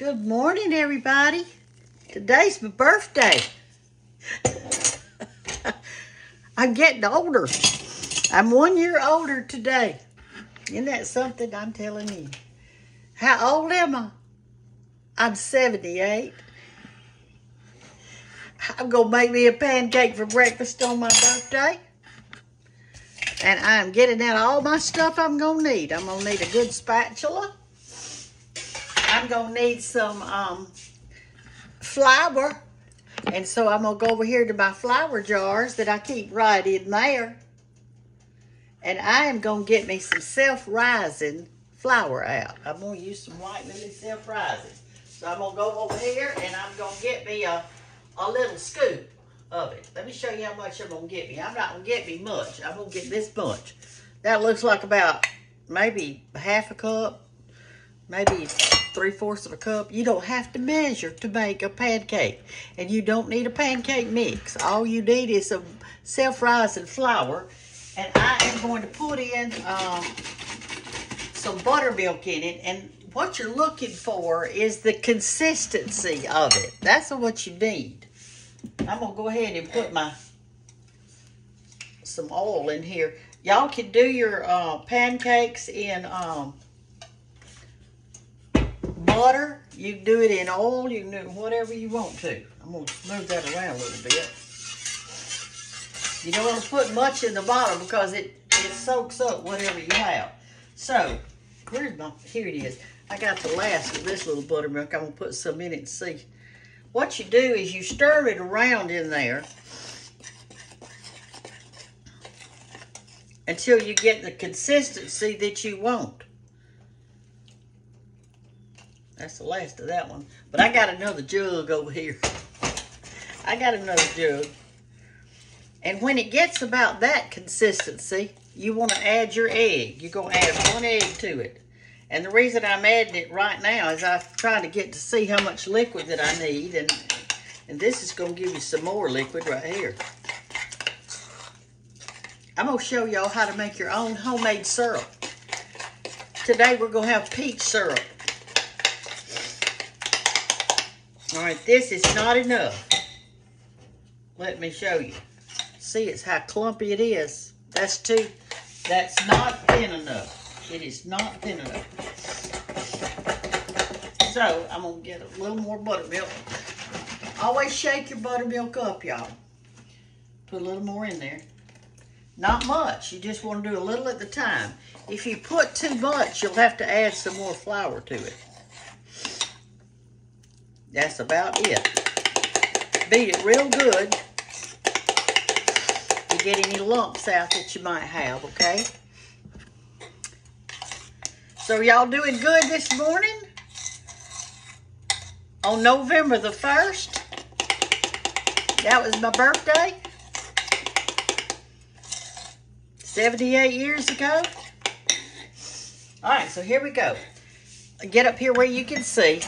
Good morning, everybody. Today's my birthday. I'm getting older. I'm 1 year older today. Isn't that something? I'm telling you. How old am I? I'm 78. I'm going to make me a pancake for breakfast on my birthday. And I'm getting out all my stuff I'm going to need. I'm going to need a good spatula. I'm going to need some flour. And so I'm going to go over here to my flour jars that I keep right in there. And I am going to get me some self-rising flour out. I'm going to use some White Lily self-rising. So I'm going to go over here and I'm going to get me a little scoop of it. Let me show you how much I'm going to get me. I'm not going to get me much. I'm going to get this much. That looks like about maybe half a cup, maybe 3/4 of a cup. You don't have to measure to make a pancake. And you don't need a pancake mix. All you need is some self-rising flour. And I am going to put in some buttermilk in it. And what you're looking for is the consistency of it. That's what you need. I'm going to go ahead and put some oil in here. Y'all can do your pancakes in butter. You can do it in oil. You can do whatever you want to. I'm going to move that around a little bit. You don't want to put much in the bottom because it soaks up whatever you have. So, here it is. I got the last of this little buttermilk. I'm going to put some in it and see. What you do is you stir it around in there until you get the consistency that you want. That's the last of that one. But I got another jug over here. I got another jug. And when it gets about that consistency, you want to add your egg. You're going to add 1 egg to it. And the reason I'm adding it right now is I'm trying to get to see how much liquid that I need. And this is going to give you some more liquid right here. I'm going to show y'all how to make your own homemade syrup. Today we're going to have peach syrup. All right, this is not enough. Let me show you. See, it's how clumpy it is. That's not thin enough. It is not thin enough. So, I'm going to get a little more buttermilk. Always shake your buttermilk up, y'all. Put a little more in there. Not much. You just want to do a little at the time. If you put too much, you'll have to add some more flour to it. That's about it. Beat it real good. To get any lumps out that you might have, okay? So y'all doing good this morning? On November the 1st? That was my birthday? 78 years ago? Alright, so here we go. Get up here where you can see.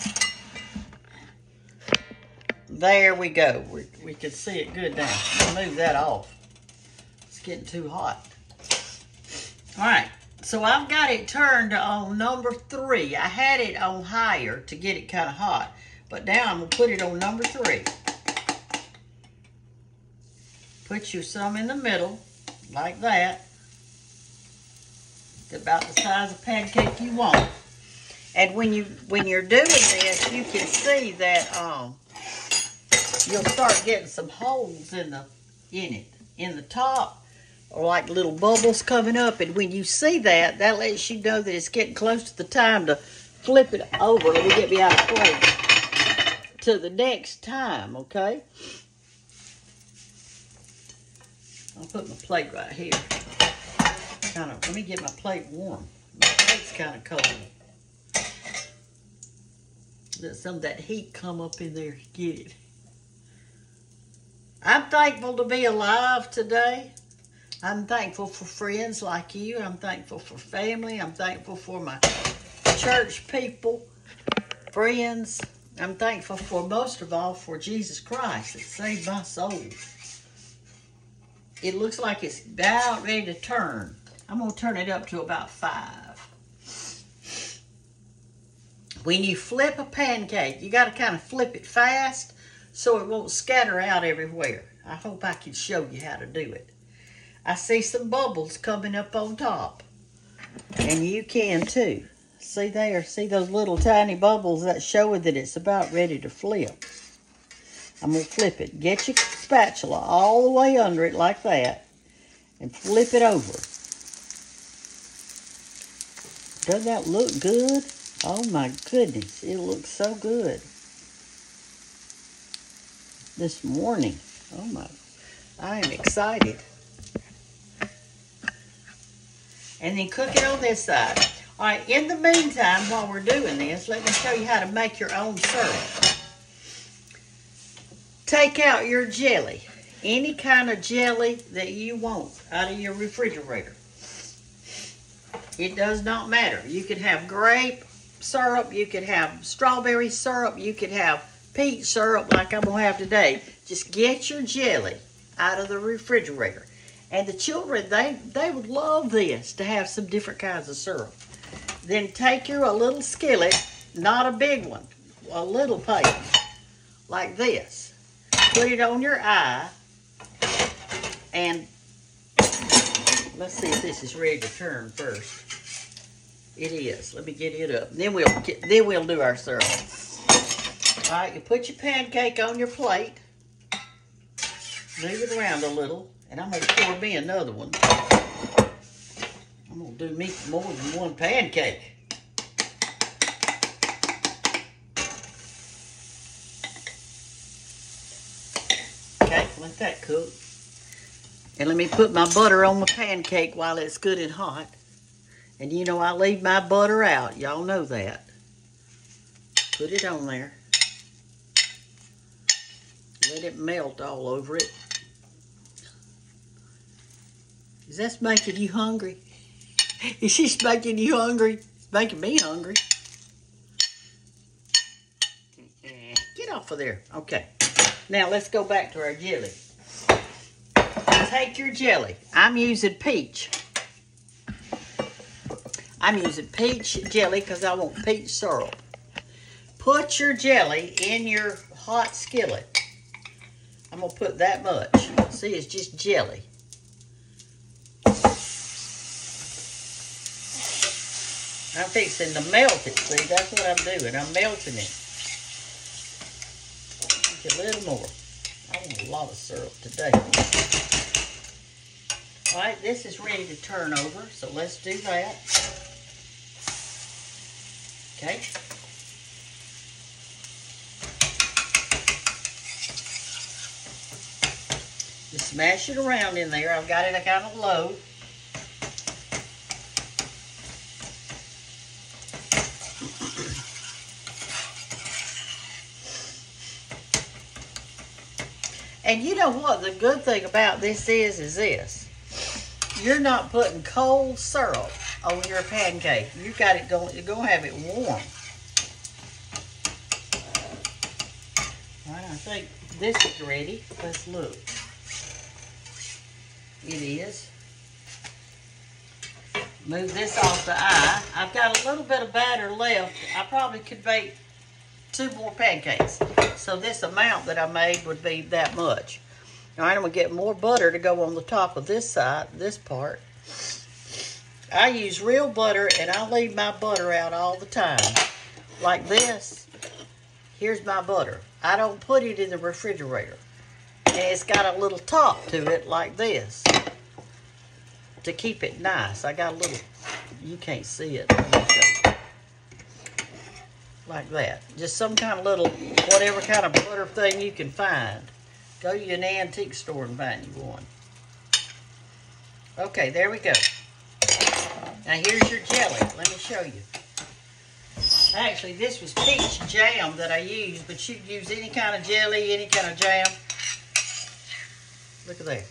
There we go. We can see it good now. I'm gonna move that off. It's getting too hot. Alright, so I've got it turned on number 3. I had it on higher to get it kind of hot. But now I'm gonna put it on number 3. Put you some in the middle, like that. It's about the size of pancake you want. And when you're doing this, you can see that you'll start getting some holes in the top, or like little bubbles coming up. And when you see that, that lets you know that it's getting close to the time to flip it over. Let me get me out of plate to the next time, okay? I'll put my plate right here. Let me get my plate warm. My plate's kind of cold. Let some of that heat come up in there. Get it. I'm thankful to be alive today. I'm thankful for friends like you. I'm thankful for family. I'm thankful for my church people, friends. I'm thankful for, most of all, for Jesus Christ that saved my soul. It looks like it's about ready to turn. I'm going to turn it up to about 5. when you flip a pancake, you got to kind of flip it fast so it won't scatter out everywhere. I hope I can show you how to do it. I see some bubbles coming up on top, and you can too. See there? See those little tiny bubbles? That's showing that it's about ready to flip. I'm going to flip it. Get your spatula all the way under it like that and flip it over. Doesn't that look good? Oh my goodness, it looks so good. This morning. Oh my, I am excited. And then cook it on this side. All right, in the meantime, while we're doing this, let me show you how to make your own syrup. Take out your jelly, any kind of jelly that you want out of your refrigerator. It does not matter. You could have grape syrup, you could have strawberry syrup, you could have peach syrup like I'm going to have today. Just get your jelly out of the refrigerator. And the children, they would love this, to have some different kinds of syrup. Then take a little skillet, not a big one, a little pail, like this. Put it on your eye, and let's see if this is ready to turn first. It is. Let me get it up. Then we'll do our syrup. All right, you put your pancake on your plate. Move it around a little, and I'm gonna pour me another one. I'm gonna do me more than one pancake. Okay, let that cook. And let me put my butter on my pancake while it's good and hot. And you know I leave my butter out. Y'all know that. Put it on there. Let it melt all over it. Is this making you hungry? Is this making you hungry? It's making me hungry. Get off of there. Okay. Now let's go back to our jelly. Take your jelly. I'm using peach. I'm using peach jelly because I want peach syrup. Put your jelly in your hot skillet. I'm going to put that much. See, it's just jelly. I'm fixing to melt it. See, that's what I'm doing. I'm melting it. Just a little more. I want a lot of syrup today. All right, this is ready to turn over, so let's do that. Okay. Just smash it around in there. I've got it kind of low. And you know what? The good thing about this is this. You're not putting cold syrup on your pancake. You got it going. You're gonna have it warm. All right, I think this is ready. Let's look. It is. Move this off the eye. I've got a little bit of batter left. I probably could bake 2 more pancakes. So this amount that I made would be that much. All right, I'm gonna get more butter to go on the top of this side, this part. I use real butter, and I leave my butter out all the time. Like this. Here's my butter. I don't put it in the refrigerator. And it's got a little top to it like this to keep it nice. I got a little, you can't see it. Let me show you. Like that. Just some kind of little, whatever kind of butter thing you can find. Go to an antique store and find you one. Okay, there we go. Now here's your jelly. Let me show you. Actually, this was peach jam that I used, but you can use any kind of jelly, any kind of jam. Look at that.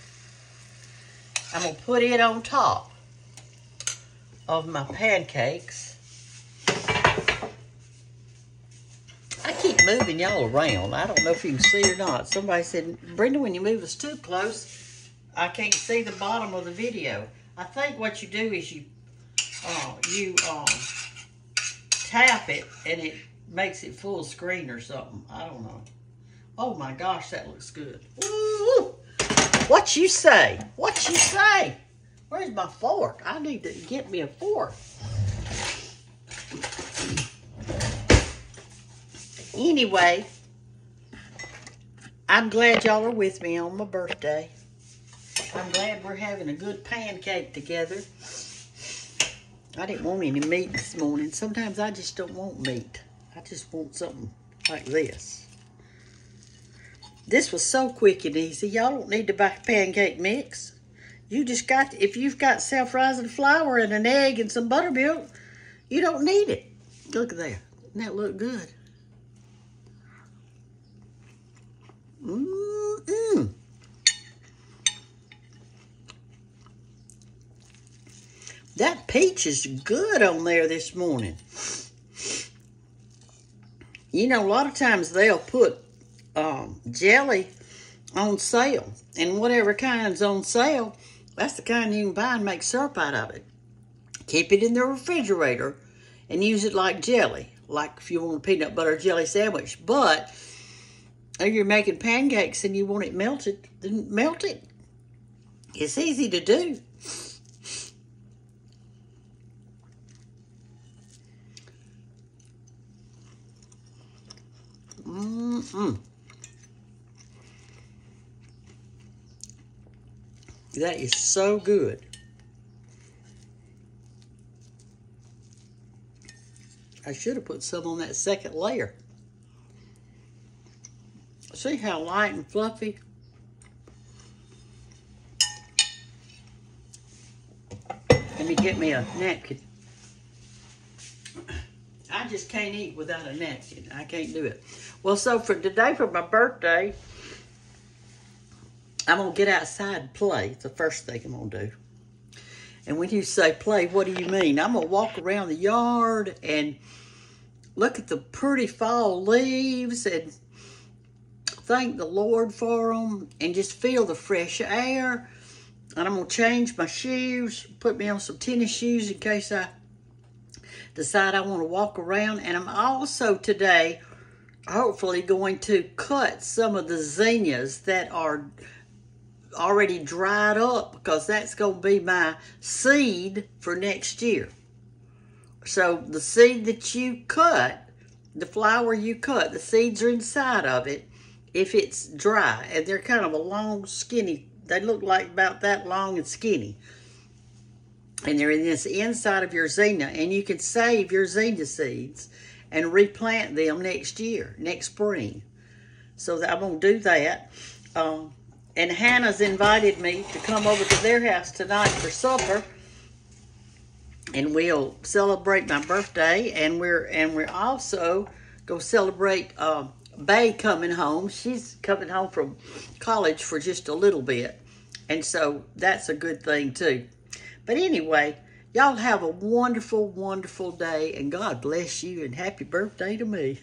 I'm going to put it on top of my pancakes. I keep moving y'all around. I don't know if you can see or not. Somebody said, Brenda, when you move us too close, I can't see the bottom of the video. I think what you do is you tap it and it makes it full screen or something. I don't know. Oh my gosh, that looks good. Ooh. What you say? What you say? Where's my fork? I need to get me a fork. Anyway, I'm glad y'all are with me on my birthday. I'm glad we're having a good pancake together. I didn't want any meat this morning. Sometimes I just don't want meat. I just want something like this. This was so quick and easy. Y'all don't need to buy pancake mix. You just got, if you've got self-rising flour and an egg and some buttermilk, you don't need it. Look at that. Doesn't that look good? Mm-mm. That peach is good on there this morning. You know, a lot of times they'll put jelly on sale. And whatever kind's on sale, that's the kind you can buy and make syrup out of it. Keep it in the refrigerator and use it like jelly. Like if you want a peanut butter jelly sandwich. But if you're making pancakes and you want it melted, then melt it. It's easy to do. Mm-mm. That is so good. I should have put some on that second layer. See how light and fluffy? Let me get me a napkin. I just can't eat without a napkin. I can't do it. Well, so for today, for my birthday, I'm going to get outside and play. It's the first thing I'm going to do. And when you say play, what do you mean? I'm going to walk around the yard and look at the pretty fall leaves and thank the Lord for them and just feel the fresh air. And I'm going to change my shoes, put me on some tennis shoes in case I decide I want to walk around. And I'm also today hopefully going to cut some of the zinnias that are already dried up because that's going to be my seed for next year. So the seed that you cut, the flower you cut, the seeds are inside of it if it's dry. And they're kind of a long, skinny, they look like about that long and skinny. And they're in this inside of your zinnia. And you can save your zinnia seeds and replant them next year, next spring. So I'm going to do that. And Hannah's invited me to come over to their house tonight for supper. And we'll celebrate my birthday. And we're also going to celebrate Bay coming home. She's coming home from college for just a little bit. And so that's a good thing too. But anyway, y'all have a wonderful, wonderful day. And God bless you and happy birthday to me.